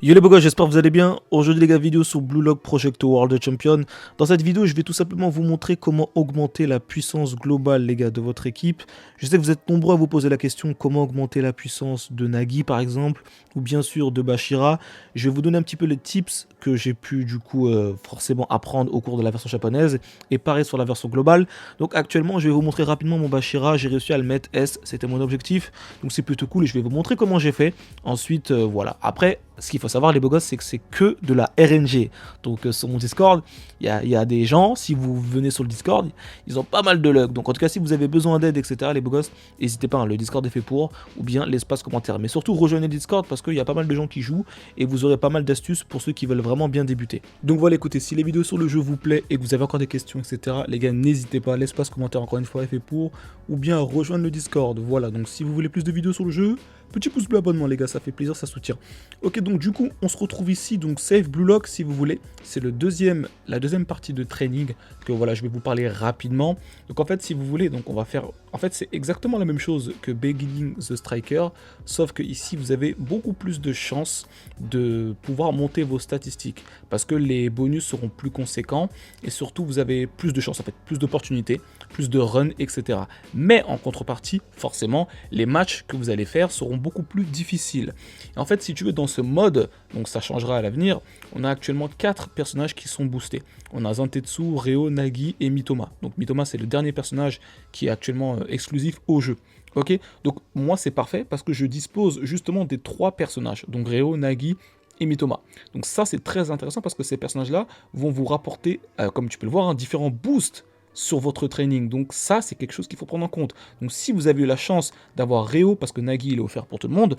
Yo les beaux gars, j'espère que vous allez bien. Aujourd'hui les gars, vidéo sur Blue Lock Project World Champion. Dans cette vidéo, je vais tout simplement vous montrer comment augmenter la puissance globale les gars de votre équipe. Je sais que vous êtes nombreux à vous poser la question comment augmenter la puissance de Nagi par exemple, ou bien sûr de Bashira. Je vais vous donner un petit peu les tips que j'ai pu du coup forcément apprendre au cours de la version japonaise et pareil sur la version globale. Donc actuellement, je vais vous montrer rapidement mon Bashira. J'ai réussi à le mettre S, c'était mon objectif. Donc c'est plutôt cool et je vais vous montrer comment j'ai fait. Ensuite, voilà. Après, ce qu'il faut savoir les beaux gosses, c'est que c'est que de la RNG. Donc sur mon Discord, il y a des gens, si vous venez sur le Discord, ils ont pas mal de luck. Donc en tout cas, si vous avez besoin d'aide, etc., les beaux gosses, n'hésitez pas, hein, le Discord est fait pour, ou bien l'espace commentaire. Mais surtout, rejoignez le Discord parce qu'il y a pas mal de gens qui jouent et vous aurez pas mal d'astuces pour ceux qui veulent vraiment bien débuter. Donc voilà, écoutez, si les vidéos sur le jeu vous plaît et que vous avez encore des questions, etc., les gars, n'hésitez pas, l'espace commentaire, encore une fois, est fait pour, ou bien rejoindre le Discord. Voilà, donc si vous voulez plus de vidéos sur le jeu, petit pouce bleu, abonnement les gars, ça fait plaisir, ça soutient. Ok, donc du coup, on se retrouve ici, donc Save Blue Lock si vous voulez. C'est la deuxième partie de training que voilà, je vais vous parler rapidement. Donc en fait, si vous voulez, donc on va faire... En fait, c'est exactement la même chose que Beginning the Striker, sauf que ici, vous avez beaucoup plus de chances de pouvoir monter vos statistiques, parce que les bonus seront plus conséquents, et surtout, vous avez plus de chances, en fait, plus d'opportunités, plus de runs, etc. Mais en contrepartie, forcément, les matchs que vous allez faire seront beaucoup plus difficiles. Et en fait, si tu veux, dans ce mode, donc ça changera à l'avenir, on a actuellement 4 personnages qui sont boostés. On a Zantetsu, Reo, Nagi et Mitoma. Donc Mitoma, c'est le dernier personnage qui est actuellement exclusif au jeu. Ok, donc moi c'est parfait parce que je dispose justement des 3 personnages, donc Reo, Nagi et Mitoma. Donc ça c'est très intéressant parce que ces personnages-là vont vous rapporter, comme tu peux le voir, différents boosts sur votre training. Donc ça, c'est quelque chose qu'il faut prendre en compte. Donc si vous avez eu la chance d'avoir Reo, parce que Nagi, il est offert pour tout le monde,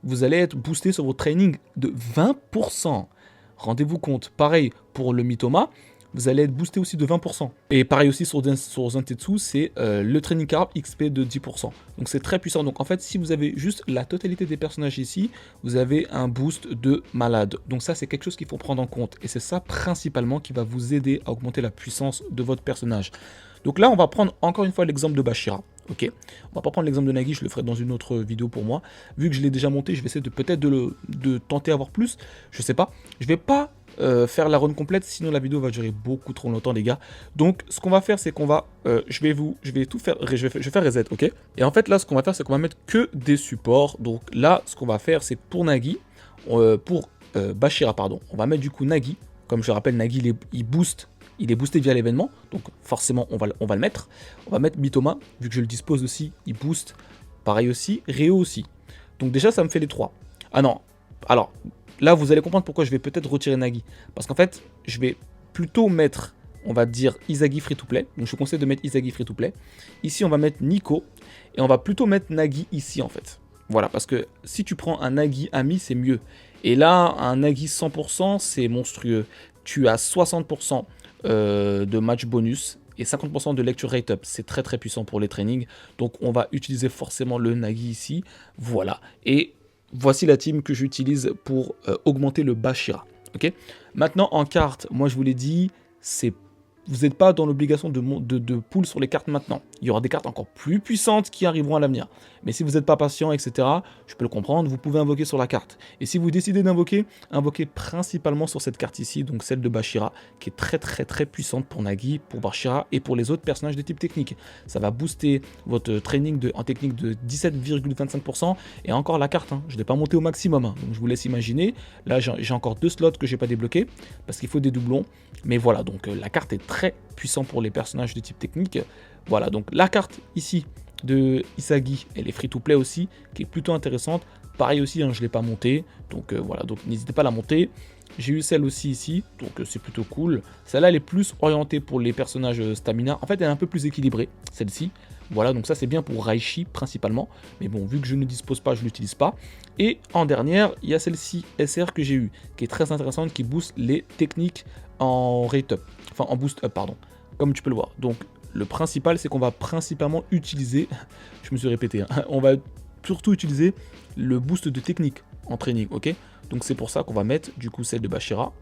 vous allez être boosté sur votre training de 20%. Rendez-vous compte. Pareil pour le Mitoma, vous allez être boosté aussi de 20%. Et pareil aussi sur Zantetsu, c'est le training carb XP de 10%. Donc c'est très puissant. Donc en fait, si vous avez juste la totalité des personnages ici, vous avez un boost de malade. Donc ça, c'est quelque chose qu'il faut prendre en compte. Et c'est ça principalement qui va vous aider à augmenter la puissance de votre personnage. Donc là, on va prendre encore une fois l'exemple de Bashira. Ok, on va pas prendre l'exemple de Nagi, je le ferai dans une autre vidéo pour moi. Vu que je l'ai déjà monté, je vais essayer de peut-être de tenter à avoir plus. Je sais pas. Je vais pas faire la run complète, sinon la vidéo va durer beaucoup trop longtemps, les gars. Donc, ce qu'on va faire, c'est qu'on va, je vais tout faire, je vais faire reset, ok. Et en fait, là, ce qu'on va faire, c'est qu'on va mettre que des supports. Donc là, ce qu'on va faire, c'est pour Nagi, Bashira, pardon. On va mettre du coup Nagi. Comme je rappelle, Nagi, il booste. Il est boosté via l'événement, donc forcément on va le mettre. On va mettre Mitoma, vu que je le dispose aussi, il booste. Pareil aussi, Reo aussi. Donc déjà ça me fait les 3. Ah non, alors là vous allez comprendre pourquoi je vais peut-être retirer Nagi. Parce qu'en fait, je vais plutôt mettre, on va dire Isagi free to play. Donc je vous conseille de mettre Isagi free to play. Ici on va mettre Nico, et on va plutôt mettre Nagi ici en fait. Voilà, parce que si tu prends un Nagi ami, c'est mieux. Et là, un Nagi 100%, c'est monstrueux. Tu as 60% de match bonus et 50% de lecture rate up. C'est très très puissant pour les trainings. Donc on va utiliser forcément le Nagi ici. Voilà. Et voici la team que j'utilise pour augmenter le Bashira. Ok. Maintenant en carte, moi je vous l'ai dit, vous n'êtes pas dans l'obligation de pull sur les cartes maintenant. Il y aura des cartes encore plus puissantes qui arriveront à l'avenir. Mais si vous n'êtes pas patient, etc., je peux le comprendre, vous pouvez invoquer sur la carte. Et si vous décidez d'invoquer, invoquez principalement sur cette carte ici, donc celle de Bashira, qui est très très très puissante pour Nagi, pour Bashira et pour les autres personnages de type technique. Ça va booster votre training en technique de 17,25%. Et encore la carte, hein, je ne l'ai pas monté au maximum. Hein, donc je vous laisse imaginer. Là, j'ai encore 2 slots que je n'ai pas débloqués, parce qu'il faut des doublons. Mais voilà, donc la carte est très puissante pour les personnages de type technique. Voilà, donc la carte ici de Isagi, elle est free to play aussi, qui est plutôt intéressante. Pareil aussi, hein, je ne l'ai pas montée, donc voilà, donc n'hésitez pas à la monter. J'ai eu celle aussi ici, donc c'est plutôt cool. Celle-là, elle est plus orientée pour les personnages stamina. En fait, elle est un peu plus équilibrée, celle-ci. Voilà, donc ça c'est bien pour Raichi principalement. Mais bon, vu que je ne dispose pas, je ne l'utilise pas. Et en dernière, il y a celle-ci, SR, que j'ai eu, qui est très intéressante, qui booste les techniques en rate up. Enfin, en boost up, pardon. Comme tu peux le voir. Donc, le principal, c'est qu'on va principalement utiliser, je me suis répété, hein, on va surtout utiliser le boost de technique en training, ok. Donc c'est pour ça qu'on va mettre du coup celle de Bashira,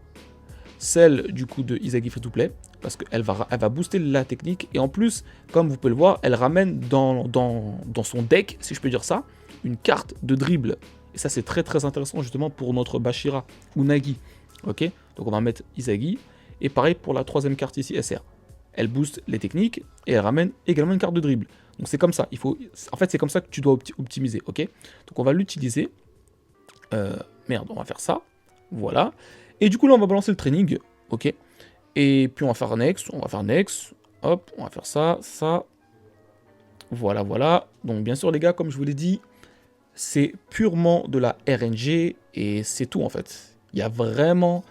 celle du coup de Isagi Free to Play, parce qu'elle va booster la technique, et en plus, comme vous pouvez le voir, elle ramène dans son deck, si je peux dire ça, une carte de dribble Et ça, c'est très très intéressant justement pour notre Bashira ou Nagi. Ok, donc on va mettre Izagi. Et pareil pour la troisième carte ici, SR. Elle booste les techniques et elle ramène également une carte de dribble. Donc c'est comme ça. En fait, c'est comme ça que tu dois optimiser. Ok, donc on va l'utiliser. Merde, on va faire ça. Voilà. Et du coup, là, on va balancer le training. Ok. Et puis, on va faire next. On va faire next. Hop, on va faire ça, ça. Voilà, voilà. Donc, bien sûr, les gars, comme je vous l'ai dit, c'est purement de la RNG. Et c'est tout, en fait. Il n'y a vraiment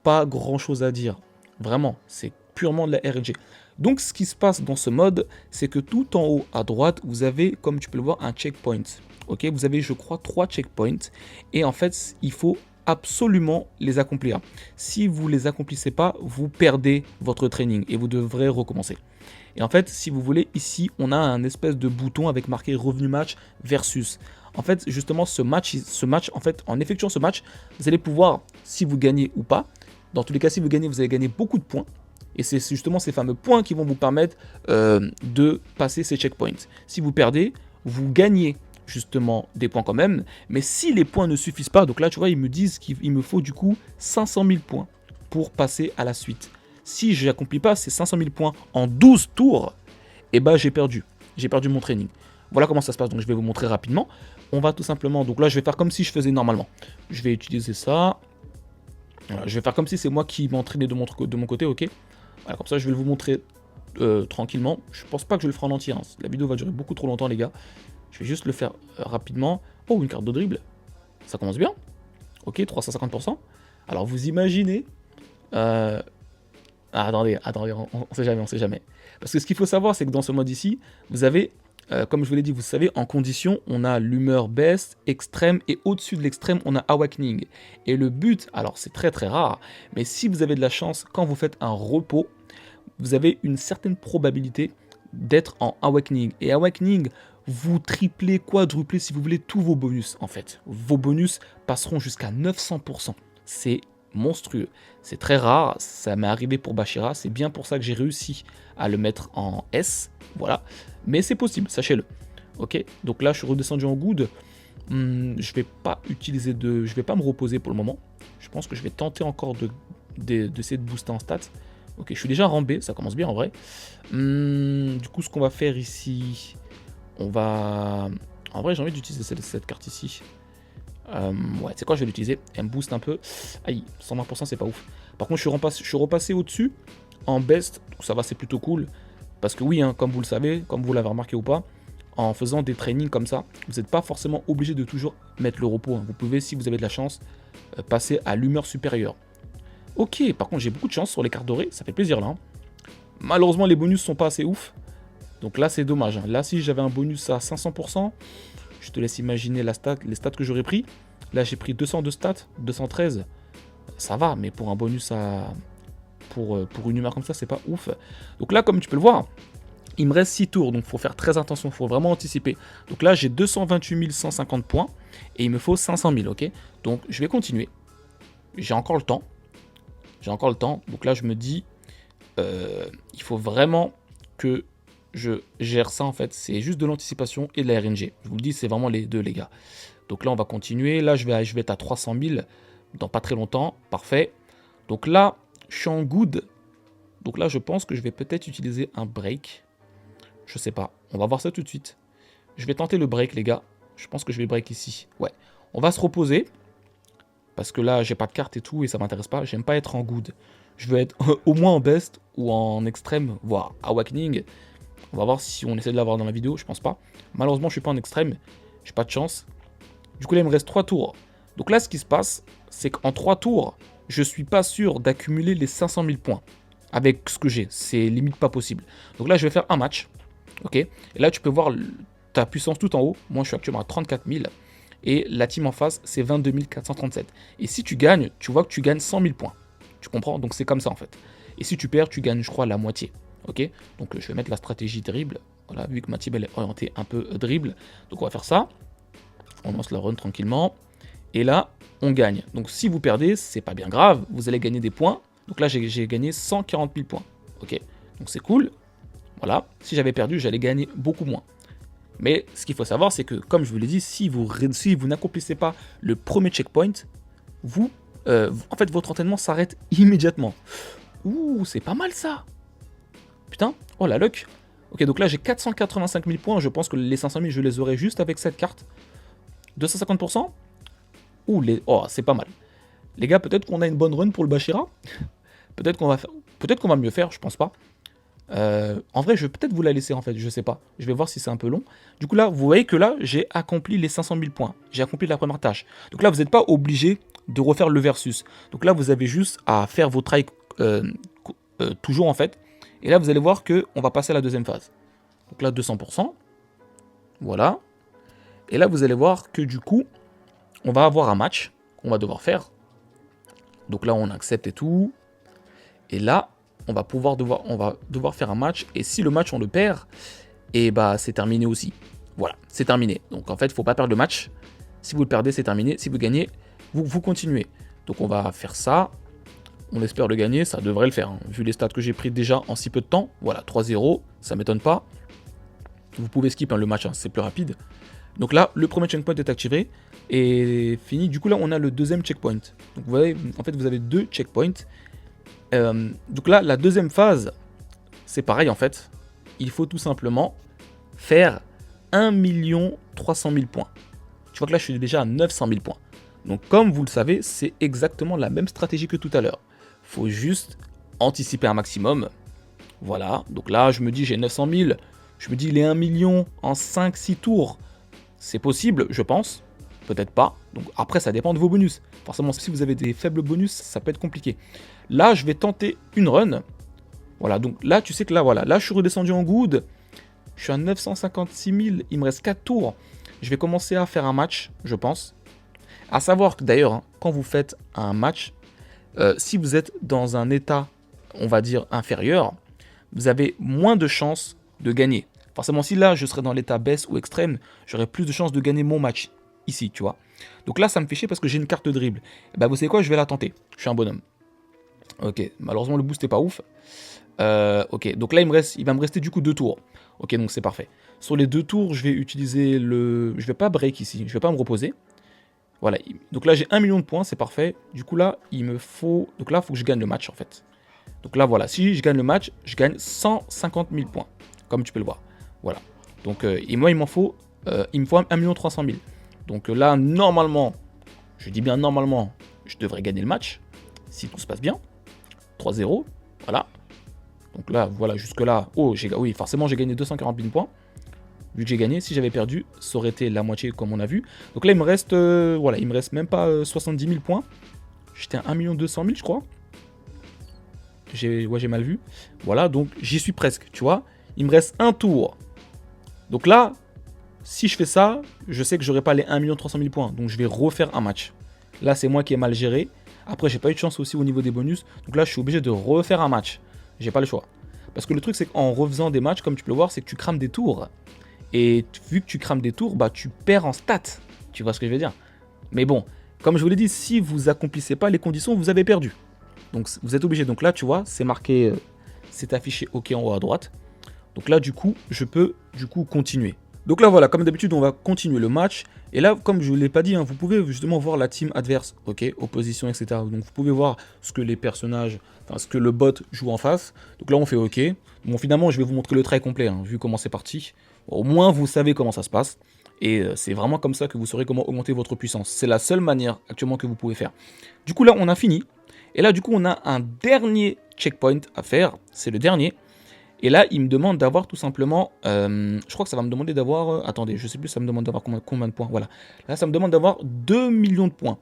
pas grand-chose à dire. Vraiment, c'est purement de la RNG. Donc, ce qui se passe dans ce mode, c'est que tout en haut à droite, vous avez, comme tu peux le voir, un checkpoint. Ok, vous avez, je crois, 3 checkpoints. Et en fait, il faut absolument les accomplir. Si vous les accomplissez pas, vous perdez votre training et vous devrez recommencer. Et en fait, si vous voulez, ici, on a un espèce de bouton avec marqué revenu match versus. En fait, justement, ce match, en fait, en effectuant ce match, vous allez pouvoir, si vous gagnez ou pas, dans tous les cas, si vous gagnez, vous allez gagner beaucoup de points. Et c'est justement ces fameux points qui vont vous permettre de passer ces checkpoints. Si vous perdez, vous gagnez justement des points quand même. Mais si les points ne suffisent pas, donc là, tu vois, ils me disent qu'il me faut du coup 500 000 points pour passer à la suite. Si je n'accomplis pas ces 500 000 points en 12 tours, eh ben j'ai perdu. J'ai perdu mon training. Voilà comment ça se passe, donc je vais vous montrer rapidement. On va tout simplement, donc là je vais faire comme si je faisais normalement. Je vais utiliser ça. Voilà, je vais faire comme si c'est moi qui m'entraînais de mon côté, ok. Voilà, comme ça je vais vous montrer tranquillement. Je pense pas que je le ferai en entier, hein. La vidéo va durer beaucoup trop longtemps les gars. Je vais juste le faire rapidement. Oh, une carte de dribble. Ça commence bien. Ok, 350%. Alors vous imaginez... attendez, on sait jamais, on sait jamais. Parce que ce qu'il faut savoir, c'est que dans ce mode ici, vous avez, comme je vous l'ai dit, vous savez, en condition, on a l'humeur best, extrême, et au-dessus de l'extrême, on a awakening. Et le but, alors c'est très très rare, mais si vous avez de la chance, quand vous faites un repos, vous avez une certaine probabilité d'être en awakening. Et awakening, vous triplez, quadruplez, si vous voulez, tous vos bonus, en fait. Vos bonus passeront jusqu'à 900%. C'est monstrueux. C'est très rare, ça m'est arrivé pour Bashira, c'est bien pour ça que j'ai réussi à le mettre en S, voilà. Mais c'est possible, sachez-le. Ok, donc là je suis redescendu en good. Je vais pas utiliser je vais pas me reposer pour le moment. Je pense que je vais tenter encore d'essayer de booster en stats. Ok, je suis déjà en rang B, ça commence bien en vrai. Du coup, ce qu'on va faire ici, on va... En vrai, j'ai envie d'utiliser cette carte ici. Ouais, c'est quoi, je vais l'utiliser. Elle me booste un peu. Aïe, 120%, c'est pas ouf. Par contre, je suis repassé au-dessus en best. Donc ça va, c'est plutôt cool. Parce que oui, hein, comme vous le savez, comme vous l'avez remarqué ou pas, en faisant des trainings comme ça, vous n'êtes pas forcément obligé de toujours mettre le repos, hein. Vous pouvez, si vous avez de la chance, passer à l'humeur supérieure. Ok, par contre, j'ai beaucoup de chance sur les cartes dorées. Ça fait plaisir là, hein. Malheureusement, les bonus sont pas assez ouf. Donc là, c'est dommage, hein. Là, si j'avais un bonus à 500%, je te laisse imaginer les stats que j'aurais pris. Là, j'ai pris 202 stats, 213. Ça va, mais pour un bonus pour une humeur comme ça, c'est pas ouf. Donc là, comme tu peux le voir, il me reste 6 tours. Donc, il faut faire très attention. Il faut vraiment anticiper. Donc là, j'ai 228 150 points. Et il me faut 500 000, ok. Donc, je vais continuer. J'ai encore le temps. Donc là, je me dis, il faut vraiment que je gère ça, en fait. C'est juste de l'anticipation et de la RNG. Je vous le dis, c'est vraiment les deux, les gars. Donc là, on va continuer. Là, je vais être à 300 000 dans pas très longtemps. Parfait. Donc là, je suis en good. Donc là, je pense que je vais peut-être utiliser un break. Je sais pas. On va voir ça tout de suite. Je vais tenter le break, les gars. Je pense que je vais break ici. Ouais. On va se reposer. Parce que là, j'ai pas de carte et tout. Et ça m'intéresse pas. J'aime pas être en good. Je veux être au moins en best ou en extrême, voire awakening. On va voir si on essaie de l'avoir dans la vidéo. Je pense pas. Malheureusement, je suis pas en extrême. J'ai pas de chance. Du coup, là, il me reste 3 tours. Donc là, ce qui se passe, c'est qu'en 3 tours, je suis pas sûr d'accumuler les 500 000 points. Avec ce que j'ai. C'est limite pas possible. Donc là, je vais faire un match. Ok. Et là, tu peux voir ta puissance tout en haut. Moi, je suis actuellement à 34 000. Et la team en face, c'est 22 437. Et si tu gagnes, tu vois que tu gagnes 100 000 points. Tu comprends? Donc c'est comme ça, en fait. Et si tu perds, tu gagnes, je crois, la moitié. Ok. Donc je vais mettre la stratégie dribble. Voilà, vu que ma team, elle est orientée un peu dribble. Donc on va faire ça. On lance la run tranquillement. Et là, on gagne. Donc si vous perdez, c'est pas bien grave. Vous allez gagner des points. Donc là, j'ai gagné 140 000 points. Ok. Donc c'est cool. Voilà. Si j'avais perdu, j'allais gagner beaucoup moins. Mais ce qu'il faut savoir, c'est que, comme je vous l'ai dit, si vous n'accomplissez pas le premier checkpoint, en fait, votre entraînement s'arrête immédiatement. Ouh, c'est pas mal ça. Putain, oh la luck. Ok, donc là j'ai 485 000 points. Je pense que les 500 000, je les aurai juste avec cette carte. 250%. Ouh, oh, c'est pas mal. Les gars, peut-être qu'on a une bonne run pour le Bachira. Peut-être qu'on va mieux faire, je pense pas. En vrai, je vais peut-être vous la laisser en fait, je sais pas. Je vais voir si c'est un peu long. Du coup là, vous voyez que là, j'ai accompli les 500 000 points. J'ai accompli la première tâche. Donc là, vous n'êtes pas obligé de refaire le versus. Donc là, vous avez juste à faire vos tries toujours en fait. Et là, vous allez voir que on va passer à la deuxième phase. Donc là, 200%. Voilà. Et là, vous allez voir que du coup, on va avoir un match qu'on va devoir faire. Donc là, on accepte et tout. Et là, on va devoir faire un match. Et si le match, on le perd, et bah, c'est terminé aussi. Voilà, c'est terminé. Donc en fait, il ne faut pas perdre le match. Si vous le perdez, c'est terminé. Si vous gagnez, vous continuez. Donc on va faire ça. On espère le gagner, ça devrait le faire. Hein. Vu les stats que j'ai pris déjà en si peu de temps. Voilà, 3-0, ça m'étonne pas. Vous pouvez skip le match, hein, c'est plus rapide. Donc là, le premier checkpoint est activé et fini. Du coup, là, on a le deuxième checkpoint. Donc vous voyez, en fait, vous avez 2 checkpoints. Donc là, la deuxième phase, c'est pareil en fait. Il faut tout simplement faire 1 300 000 points. Tu vois que là, je suis déjà à 900 000 points. Donc comme vous le savez, c'est exactement la même stratégie que tout à l'heure. Faut juste anticiper un maximum. Voilà, donc là, je me dis, j'ai 900 000. Je me dis, il est 1 million en 5-6 tours. C'est possible, je pense. Peut-être pas. Donc après, ça dépend de vos bonus. Forcément, si vous avez des faibles bonus, ça peut être compliqué. Là, je vais tenter une run. Voilà, donc là, tu sais que là, voilà. Là, je suis redescendu en good. Je suis à 956 000. Il me reste 4 tours. Je vais commencer à faire un match, je pense. À savoir que d'ailleurs, hein, quand vous faites un match, si vous êtes dans un état, on va dire, inférieur, vous avez moins de chances de gagner. Forcément, si là, je serais dans l'état baisse ou extrême, j'aurais plus de chances de gagner mon match. Ici, tu vois. Donc là, ça me fait chier parce que j'ai une carte de dribble. Et bah, vous savez quoi, je vais la tenter. Je suis un bonhomme. Ok, malheureusement, le boost n'est pas ouf. Ok, donc là, il va me rester du coup 2 tours. Ok, donc c'est parfait. Sur les 2 tours, je vais utiliser le... Je vais pas break ici, je vais pas me reposer. Voilà, donc là, j'ai 1 million de points, c'est parfait. Du coup, là, il me faut... Donc là, il faut que je gagne le match, en fait. Donc là, voilà, si je gagne le match, je gagne 150 000 points, comme tu peux le voir. Voilà. Donc, et moi, il me faut 1 300 000. Donc là, normalement, je dis bien normalement, je devrais gagner le match, si tout se passe bien. 3-0, voilà. Donc là, voilà, jusque-là, oh, oui, forcément, j'ai gagné 240 000 points. Vu que j'ai gagné, si j'avais perdu, ça aurait été la moitié, comme on a vu. Donc là, il me reste, voilà, il me reste même pas 70 000 points. J'étais à 1 200 000, je crois. J'ai mal vu. Voilà, donc j'y suis presque, tu vois. Il me reste un tour. Donc là, si je fais ça, je sais que j'aurai pas les 1 300 000 points. Donc je vais refaire un match. Là, c'est moi qui ai mal géré. Après, j'ai pas eu de chance aussi au niveau des bonus. Donc là, je suis obligé de refaire un match. J'ai pas le choix. Parce que le truc, c'est qu'en refaisant des matchs, comme tu peux le voir, c'est que tu crames des tours. Et vu que tu crames des tours, bah tu perds en stats. Tu vois ce que je veux dire? Mais bon, comme je vous l'ai dit, si vous accomplissez pas les conditions, vous avez perdu. Donc vous êtes obligé. Donc là, tu vois, c'est marqué, c'est affiché OK en haut à droite. Donc là, du coup, je peux continuer. Donc là, voilà, comme d'habitude, on va continuer le match. Et là, comme je ne l'ai pas dit, hein, vous pouvez justement voir la team adverse, ok, opposition, etc. Donc vous pouvez voir ce que les personnages, enfin ce que le bot joue en face. Donc là, on fait OK. Bon, finalement, je vais vous montrer le trait complet, hein, vu comment c'est parti. Bon, au moins, vous savez comment ça se passe. Et c'est vraiment comme ça que vous saurez comment augmenter votre puissance. C'est la seule manière actuellement que vous pouvez faire. Du coup, là, on a fini. Et là, du coup, on a un dernier checkpoint à faire. C'est le dernier. Et là, il me demande d'avoir tout simplement... je crois que ça va me demander d'avoir... attendez, je sais plus, ça me demande d'avoir combien de points. Voilà. Là, ça me demande d'avoir 2 millions de points.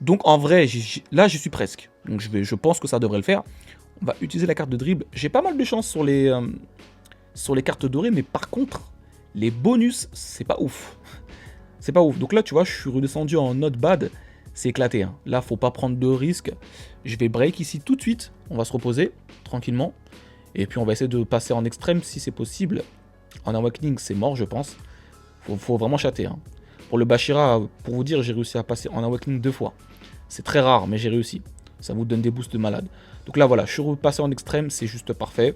Donc, en vrai, là, j'y suis presque. Donc, je pense que ça devrait le faire. On va utiliser la carte de dribble. J'ai pas mal de chance sur les cartes dorées. Mais par contre, les bonus, c'est pas ouf. C'est pas ouf. Donc là, tu vois, je suis redescendu en not bad. C'est éclaté. Hein. Là, faut pas prendre de risques. Je vais break ici tout de suite. On va se reposer tranquillement. Et puis on va essayer de passer en extrême si c'est possible. En awakening, c'est mort, je pense. Faut vraiment chatter. Hein. Pour le Bachira, pour vous dire, j'ai réussi à passer en awakening 2 fois. C'est très rare, mais j'ai réussi. Ça vous donne des boosts de malade. Donc là, voilà, je suis repassé en extrême, c'est juste parfait.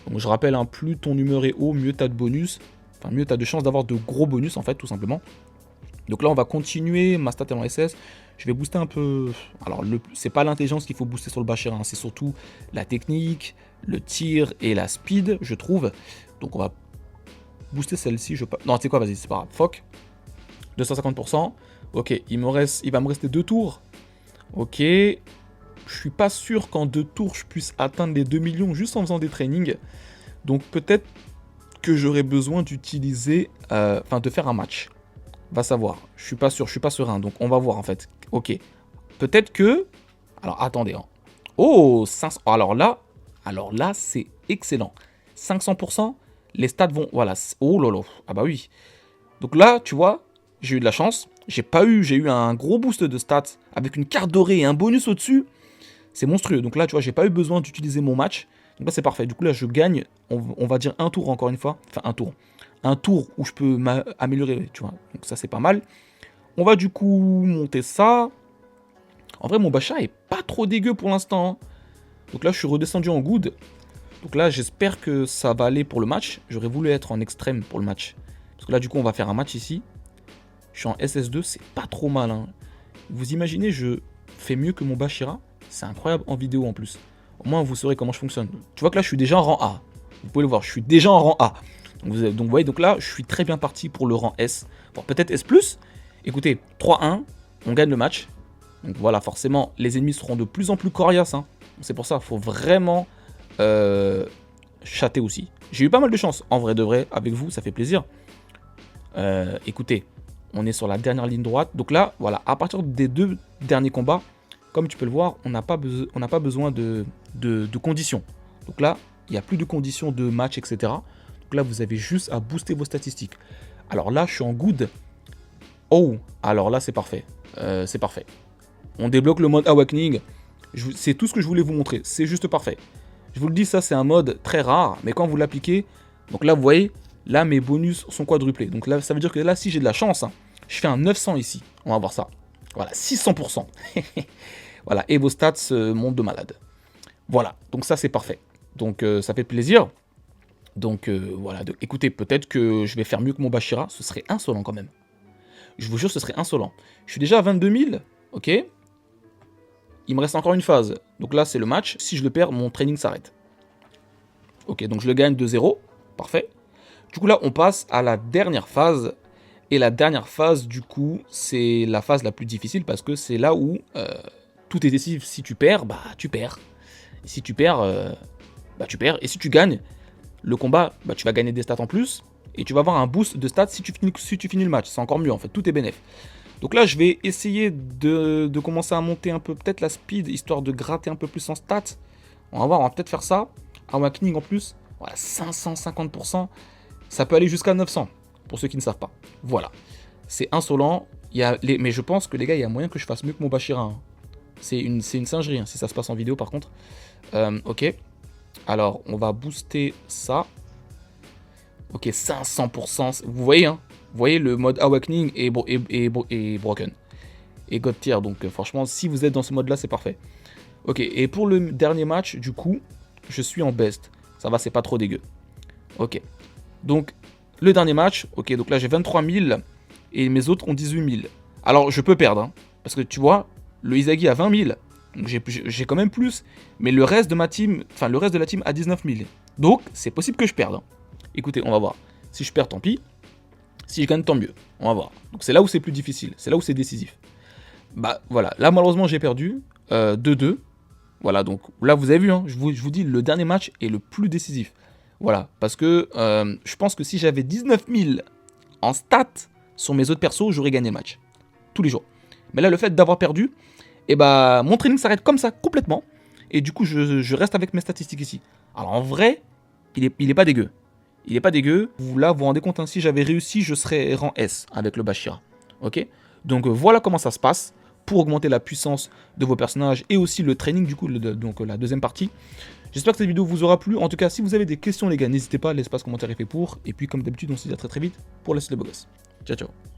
Donc je rappelle, hein, plus ton humeur est haut, mieux tu as de bonus. Enfin, mieux tu as de chances d'avoir de gros bonus, en fait, tout simplement. Donc là, on va continuer. Ma stat est en SS. Je vais booster un peu. Alors, c'est pas l'intelligence qu'il faut booster sur le Bashir, hein, c'est surtout la technique, le tir et la speed, je trouve. Donc, on va booster celle-ci. Non, tu sais quoi, vas-y, c'est pas grave. Fuck. 250%. Ok, il va me rester 2 tours. Ok. Je suis pas sûr qu'en 2 tours, je puisse atteindre les 2 millions juste en faisant des trainings. Donc, peut-être que j'aurais besoin d'utiliser. Enfin, de faire un match. Va savoir. Je suis pas sûr, je suis pas serein. Donc, on va voir en fait. Ok. Peut-être que. Alors, attendez. Hein. Oh, 500. Alors là, c'est excellent. 500%. Les stats vont. Voilà. Oh lolo. Ah bah oui. Donc là, tu vois, j'ai eu de la chance. J'ai eu un gros boost de stats avec une carte dorée et un bonus au-dessus. C'est monstrueux. Donc là, tu vois, j'ai pas eu besoin d'utiliser mon match. Donc là, c'est parfait. Du coup, là, je gagne. On va dire un tour encore une fois. Enfin, un tour. Un tour où je peux m'améliorer, tu vois. Donc ça, c'est pas mal. On va du coup monter ça. En vrai, mon Bacha est pas trop dégueu pour l'instant. Hein. Donc là, je suis redescendu en good. Donc là, j'espère que ça va aller pour le match. J'aurais voulu être en extrême pour le match. Parce que là, du coup, on va faire un match ici. Je suis en SS2, c'est pas trop mal. Hein. Vous imaginez, je fais mieux que mon Bashira. C'est incroyable en vidéo en plus. Au moins, vous saurez comment je fonctionne. Tu vois que là, je suis déjà en rang A. Vous pouvez le voir, je suis déjà en rang A. Donc, vous voyez, donc là, je suis très bien parti pour le rang S. Bon, peut-être S+. Écoutez, 3-1, on gagne le match. Donc voilà, forcément, les ennemis seront de plus en plus coriaces. Hein. C'est pour ça, il faut vraiment chatter aussi. J'ai eu pas mal de chance, en vrai de vrai, avec vous, ça fait plaisir. Écoutez, on est sur la dernière ligne droite. Donc là, voilà, à partir des 2 derniers combats, comme tu peux le voir, on n'a pas besoin de conditions. Donc là, il n'y a plus de conditions de match, etc. Donc là, vous avez juste à booster vos statistiques. Alors là, je suis en good. Oh, alors là, c'est parfait. C'est parfait. On débloque le mode Awakening. C'est tout ce que je voulais vous montrer. C'est juste parfait. Je vous le dis, ça, c'est un mode très rare. Mais quand vous l'appliquez, donc là, vous voyez, là, mes bonus sont quadruplés. Donc là, ça veut dire que là, si j'ai de la chance, hein, je fais un 900 ici. On va voir ça. Voilà, 600%. Voilà, et vos stats montent de malade. Voilà, donc ça, c'est parfait. Donc, ça fait plaisir. Donc, voilà. Écoutez, peut-être que je vais faire mieux que mon Bashira. Ce serait insolent quand même. Je vous jure, ce serait insolent. Je suis déjà à 22 000. Ok. Il me reste encore une phase. Donc là, c'est le match. Si je le perds, mon training s'arrête. Ok, donc je le gagne 2-0. Parfait. Du coup, là, on passe à la dernière phase. Et la dernière phase, du coup, c'est la phase la plus difficile parce que c'est là où tout est décisif. Si tu perds, bah tu perds. Et si tu perds, bah tu perds. Et si tu gagnes le combat, bah tu vas gagner des stats en plus. Et tu vas avoir un boost de stats si tu finis le match. C'est encore mieux en fait, tout est bénéf. Donc là, je vais essayer de commencer à monter un peu peut-être la speed, histoire de gratter un peu plus en stats. On va voir, on va peut-être faire ça. Awakening en plus, voilà, 550%. Ça peut aller jusqu'à 900, pour ceux qui ne savent pas. Voilà, c'est insolent. Mais je pense que les gars, il y a moyen que je fasse mieux que mon Bashira. Hein. C'est une singerie, hein, si ça se passe en vidéo par contre. Ok, alors on va booster ça. Ok, 500%. Vous voyez, hein? Vous voyez, le mode Awakening et Broken. Et God Tier. Donc, franchement, si vous êtes dans ce mode-là, c'est parfait. Ok, et pour le dernier match, du coup, je suis en best. Ça va, c'est pas trop dégueu. Ok. Donc, le dernier match. Ok, donc là, j'ai 23 000. Et mes autres ont 18 000. Alors, je peux perdre. Hein, parce que tu vois, le Izagi a 20 000. Donc, j'ai quand même plus. Mais le reste de ma team, enfin, le reste de la team a 19 000. Donc, c'est possible que je perde. Hein. Écoutez, on va voir. Si je perds, tant pis. Si je gagne, tant mieux. On va voir. Donc c'est là où c'est plus difficile. C'est là où c'est décisif. Bah voilà. Là, malheureusement, j'ai perdu. 2-2. Voilà, donc là, vous avez vu. Hein, je vous dis, le dernier match est le plus décisif. Voilà. Parce que je pense que si j'avais 19 000 en stats sur mes autres persos, j'aurais gagné le match. Tous les jours. Mais là, le fait d'avoir perdu, et bah, mon training s'arrête comme ça, complètement. Et du coup, je reste avec mes statistiques ici. Alors en vrai, il est pas dégueu. Il est pas dégueu. Là, vous vous rendez compte, hein, si j'avais réussi, je serais rang S avec le Bashira. Ok. Donc voilà comment ça se passe pour augmenter la puissance de vos personnages et aussi le training, du coup, donc la deuxième partie. J'espère que cette vidéo vous aura plu. En tout cas, si vous avez des questions, les gars, n'hésitez pas, l'espace commentaire est fait pour. Et puis, comme d'habitude, on se dit à très très vite pour la suite des beaux gosses. Ciao, ciao.